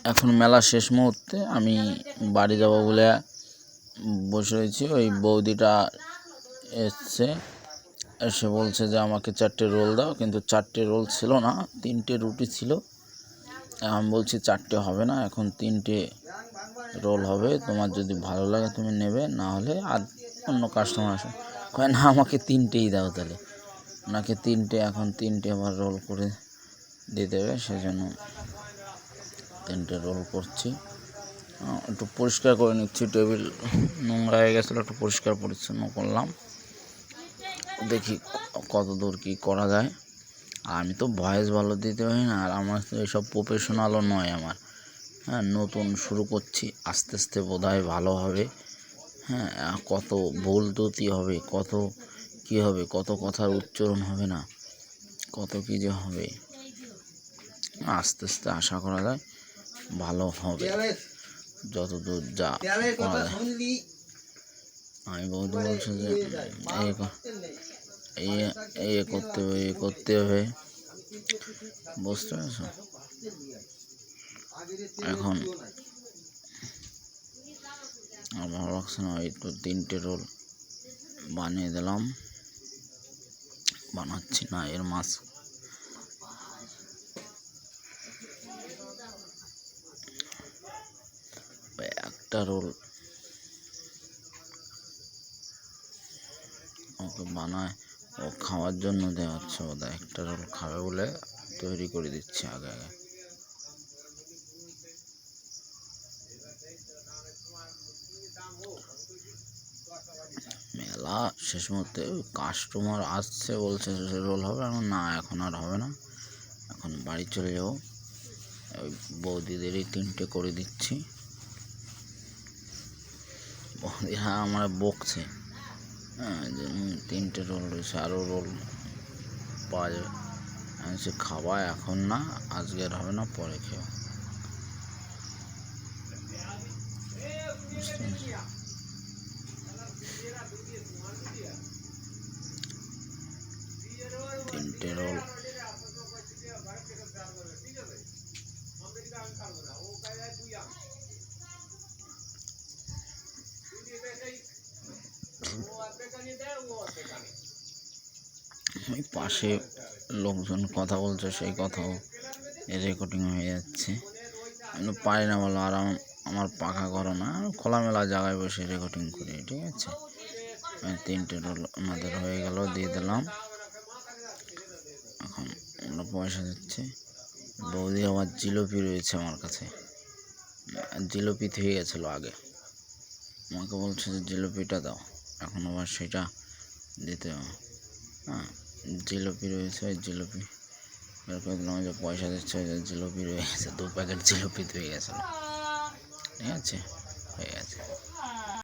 এখন মেলা শেষ মুহূর্তে আমি বাড়ি যাব বলে বসে রয়েছি। ওই বৌদিটা এসছে, এসে বলছে যে আমাকে 4টে রোল দাও, কিন্তু 4টে রোল ছিল না, 3টে রুটি ছিল। আমি বলছি 4টে হবে না, এখন 3টে রোল হবে, তোমার যদি ভালো লাগে তুমি নেবে, না হলে আর অন্য কাস্টমার আসে। কয় না, আমাকে 3টেই দাও। তাহলে ওনাকে 3টে, এখন 3টে আবার রোল করে দিয়ে দেবে, সেজন্য 3টে রোল করছি। একটু পরিষ্কার করে নিচ্ছি, টেবিল নোংরা হয়ে গেছিলো, একটু পরিষ্কার পরিচ্ছন্ন করলাম। দেখি কত দূর কী করা যায়। আমি তো ভয়েস ভালো দিতে পারি না, আর আমার তো এইসব প্রফেশনালও নয় আমার। হ্যাঁ, নতুন শুরু করছি, আস্তে আস্তে বোধহয় ভালো হবে। হ্যাঁ, কত ভুল ত্রুটি হবে, কত কী হবে, কত কথার উচ্চারণ হবে না, কত কী যে হবে, আস্তে আস্তে আশা করা যায় ভালো হবে, যতদূর যা করা যায়। আমি বৌদি বলছে যে এই করতে হবে, বুঝতে পারছো? এখন আমার ভালো লাগছে না, একটু 3টে রোল বানিয়ে দিলাম, বানাচ্ছি না এর মাছ। একটা রোল ওকে বানায়, ও খাওয়ার জন্য দেওয়া হচ্ছে বোধহয়, একটা রোল খাবে বলে তৈরি করে দিচ্ছে আগে আগে। মেলা শেষ মুহূর্তে কাস্টমার আসছে, বলছে রোল হবে, না এখন আর হবে না, এখন বাড়ি চলে যাবো। ওই বৌদিদেরই 3টে করে দিচ্ছি। বৌদিরা আমার বকছে, হ্যাঁ, যে 3টে রোল রয়েছে, আরও রোল পাওয়া যাবে। আমি সে খাওয়া এখন না, আজকে আর হবে না, পরে খেও। 3টে রোল ওই পাশে লোকজন কথা বলছে, সেই কথাও রেকর্ডিং হয়ে যাচ্ছে। আমি পারি না বলো, আর আমার পাখা করো না, খোলামেলা জায়গায় বসে রেকর্ডিং করি, ঠিক আছে। 3টে রোল আমাদের হয়ে গেল, দিয়ে দিলাম। এখন আমরা পয়সা দিচ্ছি। বৌদি আবার জিলিপি রয়েছে আমার কাছে, জিলিপি থেকে গেছিলো আগে, আমাকে বলছে যে জিলিপিটা দাও, এখন আবার সেটা দিতে হবে। হ্যাঁ, জিলিপি রয়েছে, জিলিপি বের করে দিলাম, যে পয়সা দিচ্ছে, জিলিপি রয়ে গেছে, 2 প্যাকেট জিলিপি হয়ে গেছিলো, ঠিক আছে, হয়ে গেছে।